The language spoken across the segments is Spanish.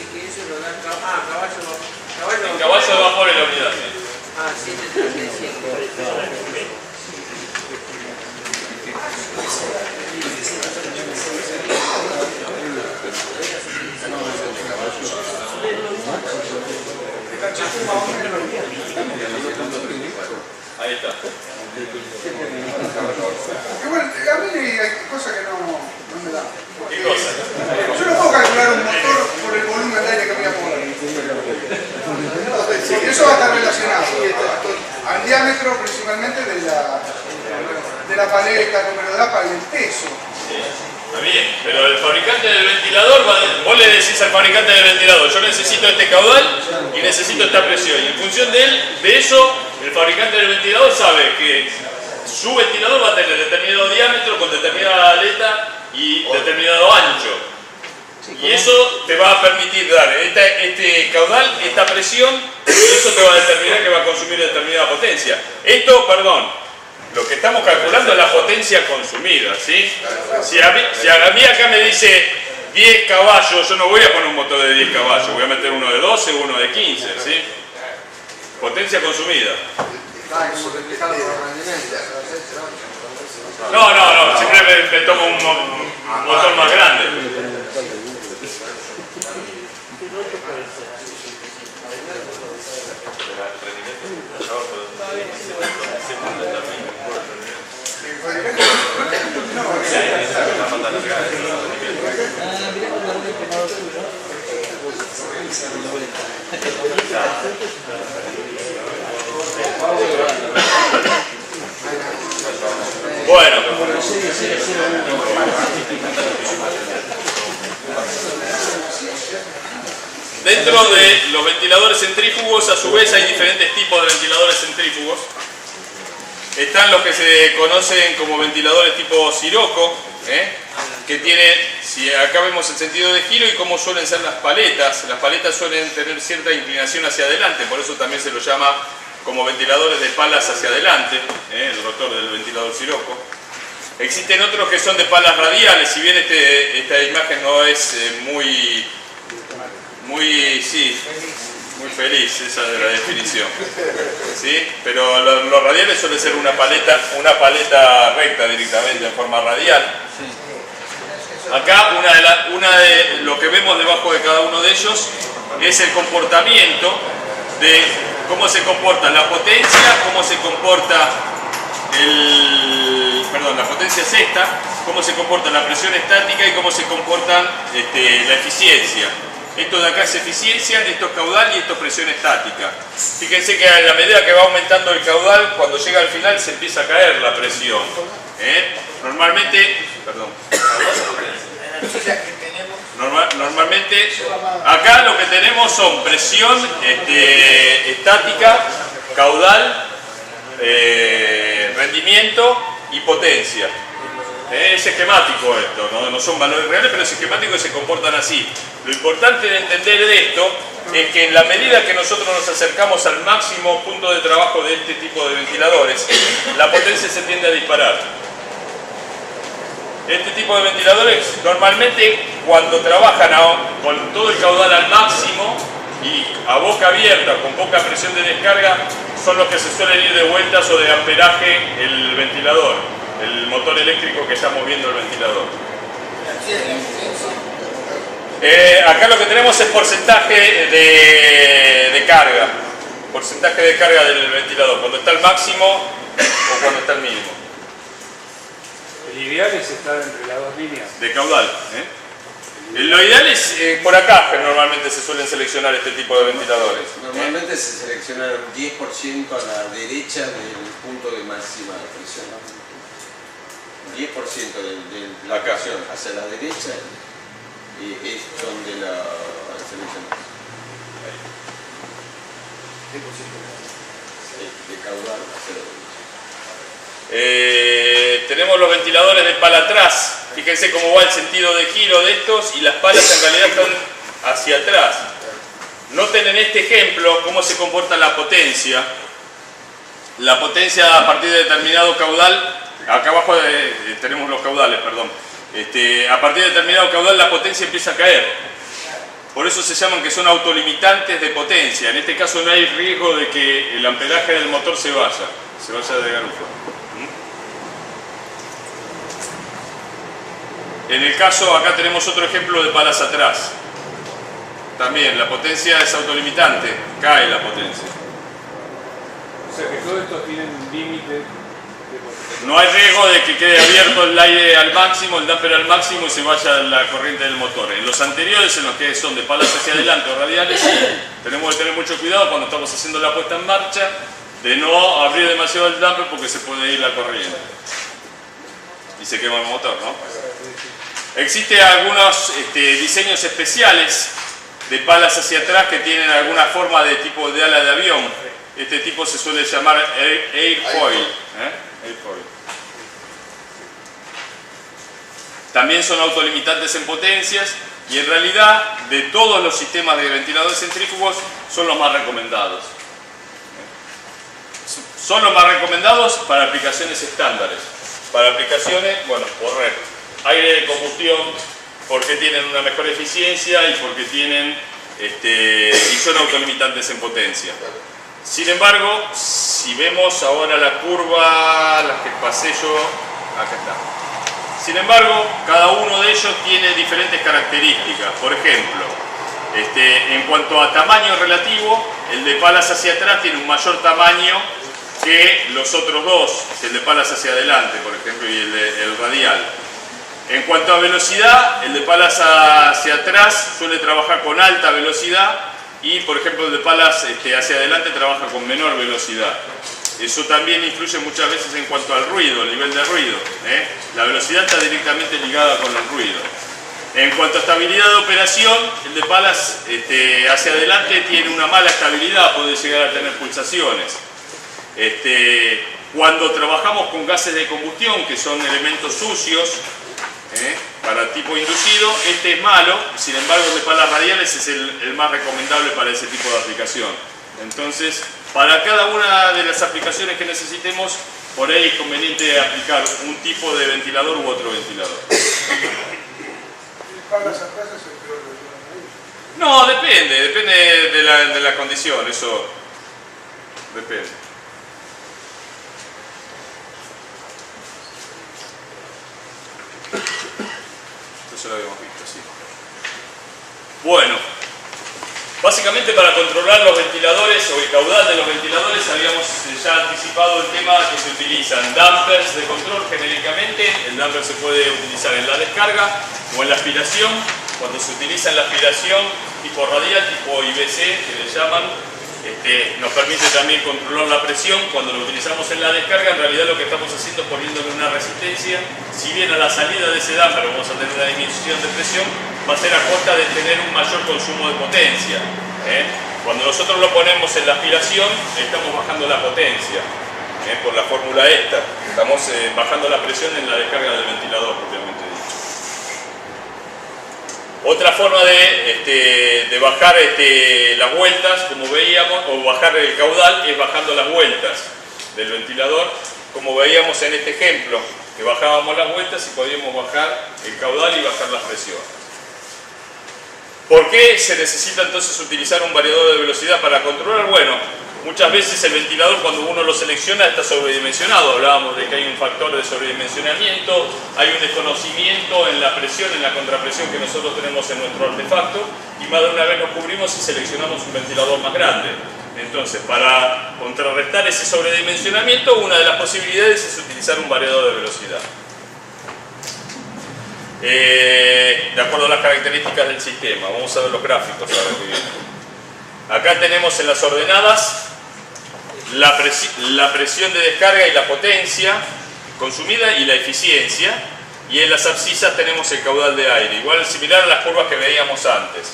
dice que eso lo dan caballo. El caballo de vapor en la unidad. Sí, 735. Ahí está. Igual, a mí hay cosas que no me dan. ¿Qué cosa? Yo no puedo calcular un motor por el volumen de aire que voy a mover. Porque eso va a estar relacionado al diámetro principalmente de la paleta, número de APA y el peso. Está bien, pero el fabricante del ventilador, vos le decís al fabricante del ventilador, yo necesito este caudal y necesito esta presión. Y en función de eso, el fabricante del ventilador sabe que su ventilador va a tener determinado diámetro con determinada aleta y determinado ancho. Y eso te va a permitir dar este caudal, esta presión, y eso te va a determinar que va a consumir determinada potencia. Esto, perdón, lo que estamos calculando es la potencia consumida, ¿sí? Si a mí acá me dice 10 caballos, yo no voy a poner un motor de 10 caballos, voy a meter uno de 12 o uno de 15, ¿sí? Potencia consumida. No, siempre me tomo un motor más grande. Bueno, dentro de los ventiladores centrífugos, a su vez, hay diferentes tipos de ventiladores centrífugos. Están los que se conocen como ventiladores tipo Sirocco, que tienen, si acá vemos el sentido de giro y cómo suelen ser las paletas. Las paletas suelen tener cierta inclinación hacia adelante, por eso también se lo llama como ventiladores de palas hacia adelante, el rotor del ventilador Sirocco. Existen otros que son de palas radiales, si bien esta imagen no es muy feliz, esa es la definición, ¿sí? Pero los radiales suele ser una paleta recta directamente en forma radial. Acá una de lo que vemos debajo de cada uno de ellos es el comportamiento de cómo se comporta la potencia, cómo se comporta la potencia es esta, cómo se comporta la presión estática y cómo se comportan la eficiencia. Esto de acá es eficiencia, esto es caudal y esto es presión estática. Fíjense que a la medida que va aumentando el caudal, cuando llega al final se empieza a caer la presión. Normalmente acá lo que tenemos son presión estática, caudal, rendimiento y potencia. Es esquemático esto, no son valores reales, pero es esquemático y se comportan así. Lo importante de entender de esto es que en la medida que nosotros nos acercamos al máximo punto de trabajo de este tipo de ventiladores, la potencia se tiende a disparar. Este tipo de ventiladores normalmente cuando trabajan con todo el caudal al máximo y a boca abierta, con poca presión de descarga, son los que se suelen ir de vueltas o de amperaje el ventilador, el motor eléctrico que está moviendo el ventilador. Acá lo que tenemos es porcentaje de carga, porcentaje de carga del ventilador, cuando está al máximo o cuando está al mínimo. El ideal es estar entre las dos líneas. De caudal. Lo ideal es por acá que normalmente se suelen seleccionar este tipo de ventiladores. Normalmente se selecciona un 10% a la derecha del punto de máxima presión. 10% de la presión hacia la derecha es donde la seleccionamos. De caudal hacia la derecha. Tenemos los ventiladores de pala atrás. Fíjense cómo va el sentido de giro de estos y las palas en realidad están hacia atrás. Noten en este ejemplo cómo se comporta la potencia. La potencia a partir de determinado caudal, acá abajo tenemos los caudales, perdón. A partir de determinado caudal la potencia empieza a caer. Por eso se llaman que son autolimitantes de potencia. En este caso no hay riesgo de que el amperaje del motor se vaya de garufo. En el caso, acá tenemos otro ejemplo de palas atrás. También la potencia es autolimitante, cae la potencia. O sea que todos estos tienen un límite de potencia. No hay riesgo de que quede abierto el aire al máximo, el damper al máximo y se vaya la corriente del motor. En los anteriores, en los que son de palas hacia adelante o radiales, sí, tenemos que tener mucho cuidado cuando estamos haciendo la puesta en marcha de no abrir demasiado el damper porque se puede ir la corriente y se quema el motor, ¿no? Existen algunos diseños especiales de palas hacia atrás que tienen alguna forma de tipo de ala de avión. Este tipo se suele llamar airfoil. Airfoil. También son autolimitantes en potencias y en realidad de todos los sistemas de ventiladores centrífugos son los más recomendados. Son los más recomendados para aplicaciones estándares. Para aplicaciones, bueno, por red. Aire de combustión, porque tienen una mejor eficiencia y porque tienen y son autolimitantes en potencia. Sin embargo, si vemos ahora la curva, las que pasé yo, acá está. Sin embargo, cada uno de ellos tiene diferentes características. Por ejemplo, en cuanto a tamaño relativo, el de palas hacia atrás tiene un mayor tamaño que los otros dos, el de palas hacia adelante, por ejemplo, y el radial. En cuanto a velocidad, el de palas hacia atrás suele trabajar con alta velocidad y, por ejemplo, el de palas hacia adelante trabaja con menor velocidad. Eso también influye muchas veces en cuanto al ruido, el nivel de ruido. La velocidad está directamente ligada con el ruido. En cuanto a estabilidad de operación, el de palas hacia adelante tiene una mala estabilidad, puede llegar a tener pulsaciones. Cuando trabajamos con gases de combustión, que son elementos sucios, para tipo inducido, este es malo. Sin embargo, el de palas radiales es el más recomendable para ese tipo de aplicación. Entonces, para cada una de las aplicaciones que necesitemos, por ahí es conveniente aplicar un tipo de ventilador u otro ventilador. ¿Palas atrás es el peor de todo? No, depende de la condición, eso depende. Esto ya lo habíamos visto, sí. Bueno, básicamente para controlar los ventiladores o el caudal de los ventiladores habíamos ya anticipado el tema que se utilizan dampers de control genéricamente. El damper se puede utilizar en la descarga o en la aspiración. Cuando se utiliza en la aspiración tipo radial, tipo IBC, que le llaman, nos permite también controlar la presión. Cuando lo utilizamos en la descarga, en realidad lo que estamos haciendo es poniéndole una resistencia. Si bien a la salida de ese damper vamos a tener una disminución de presión, va a ser a costa de tener un mayor consumo de potencia. Cuando nosotros lo ponemos en la aspiración, estamos bajando la potencia, por la fórmula esta. Estamos bajando la presión en la descarga del ventilador, propiamente dicho. Otra forma de bajar las vueltas, como veíamos, o bajar el caudal, es bajando las vueltas del ventilador, como veíamos en este ejemplo, que bajábamos las vueltas y podíamos bajar el caudal y bajar las presiones. ¿Por qué se necesita entonces utilizar un variador de velocidad para controlar? Bueno, muchas veces el ventilador, cuando uno lo selecciona, está sobredimensionado. Hablábamos de que hay un factor de sobredimensionamiento, hay un desconocimiento en la presión, en la contrapresión que nosotros tenemos en nuestro artefacto, y más de una vez nos cubrimos y seleccionamos un ventilador más grande. Entonces, para contrarrestar ese sobredimensionamiento, una de las posibilidades es utilizar un variador de velocidad. De acuerdo a las características del sistema. Vamos a ver los gráficos ahora que viene. Acá tenemos en las ordenadas la presión de descarga y la potencia consumida y la eficiencia, y en las abscisas tenemos el caudal de aire, igual similar a las curvas que veíamos antes.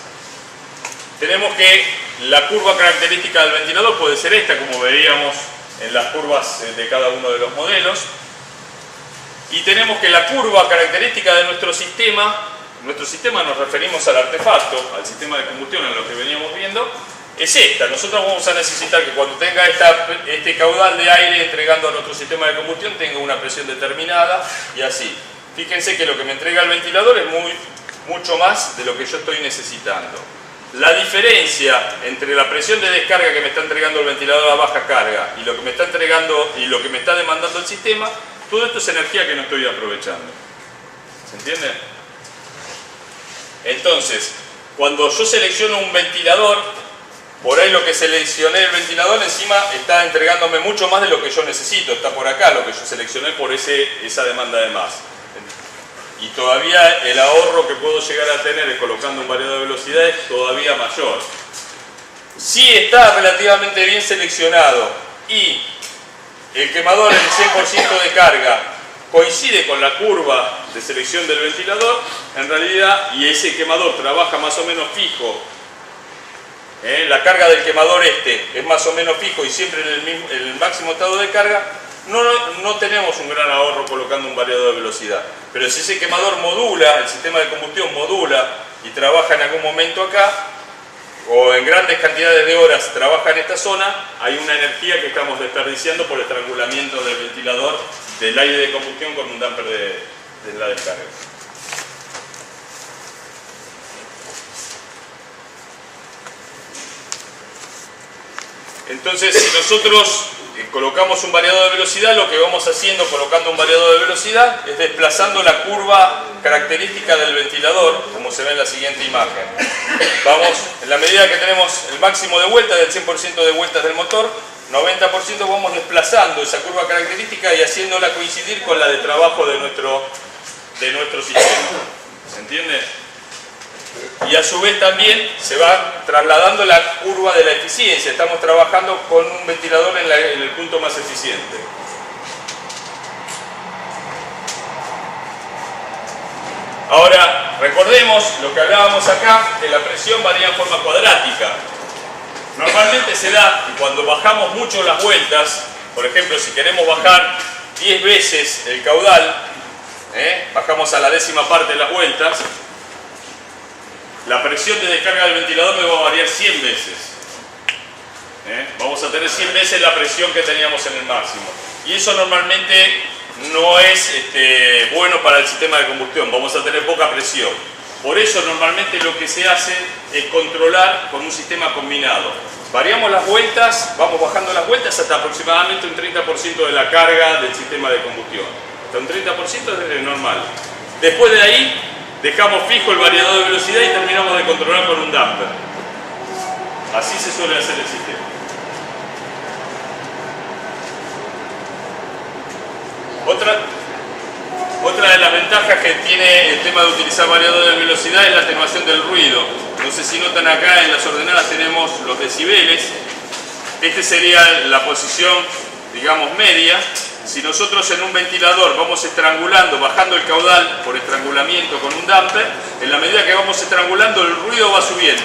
Tenemos que la curva característica del ventilador puede ser esta, como veíamos en las curvas de cada uno de los modelos, y tenemos que la curva característica de nuestro sistema nos referimos al artefacto, al sistema de combustión en lo que veníamos viendo, es esta. Nosotros vamos a necesitar que cuando tenga este caudal de aire entregando a nuestro sistema de combustión tenga una presión determinada y así. Fíjense que lo que me entrega el ventilador es mucho más de lo que yo estoy necesitando. la diferencia entre la presión de descarga que me está entregando el ventilador a baja carga y lo que me está entregando y lo que me está demandando el sistema, todo esto es energía que no estoy aprovechando. ¿Se entiende? Entonces, cuando yo selecciono un ventilador, por ahí lo que seleccioné el ventilador encima está entregándome mucho más de lo que yo necesito. Está por acá lo que yo seleccioné por esa demanda de más. Y todavía el ahorro que puedo llegar a tener colocando un variador de velocidades todavía mayor. Si está relativamente bien seleccionado y el quemador en el 100% de carga coincide con la curva de selección del ventilador, en realidad, y ese quemador trabaja más o menos fijo, la carga del quemador es más o menos fijo y siempre en el máximo estado de carga, no tenemos un gran ahorro colocando un variador de velocidad. Pero si ese quemador modula, el sistema de combustión modula y trabaja en algún momento acá, o en grandes cantidades de horas trabaja en esta zona, hay una energía que estamos desperdiciando por estrangulamiento del ventilador del aire de combustión con un damper de la descarga. Entonces, si nosotros colocamos un variador de velocidad, lo que vamos haciendo colocando un variador de velocidad es desplazando la curva característica del ventilador, como se ve en la siguiente imagen. Vamos, en la medida que tenemos el máximo de vueltas, del 100% de vueltas del motor, 90% vamos desplazando esa curva característica y haciéndola coincidir con la de trabajo de nuestro sistema. ¿Se entiende? Y a su vez también se va trasladando la curva de la eficiencia. Estamos trabajando con un ventilador en el punto más eficiente. Ahora, recordemos lo que hablábamos acá, que la presión varía en forma cuadrática. Normalmente se da que cuando bajamos mucho las vueltas, por ejemplo, si queremos bajar 10 veces el caudal, bajamos a la 10ª parte de las vueltas, la presión de descarga del ventilador me va a variar 100 veces. Vamos a tener 100 veces la presión que teníamos en el máximo. Y eso normalmente no es bueno para el sistema de combustión. Vamos a tener poca presión. Por eso normalmente lo que se hace es controlar con un sistema combinado. Variamos las vueltas, vamos bajando las vueltas hasta aproximadamente un 30% de la carga del sistema de combustión. Hasta un 30% es normal. Después de ahí, dejamos fijo el variador de velocidad y terminamos de controlar con un damper. Así se suele hacer el sistema. Otra de las ventajas que tiene el tema de utilizar variador de velocidad es la atenuación del ruido. No sé si notan acá en las ordenadas tenemos los decibeles. Este sería la posición, digamos, media. Si nosotros en un ventilador vamos estrangulando, bajando el caudal por estrangulamiento con un damper, en la medida que vamos estrangulando el ruido va subiendo.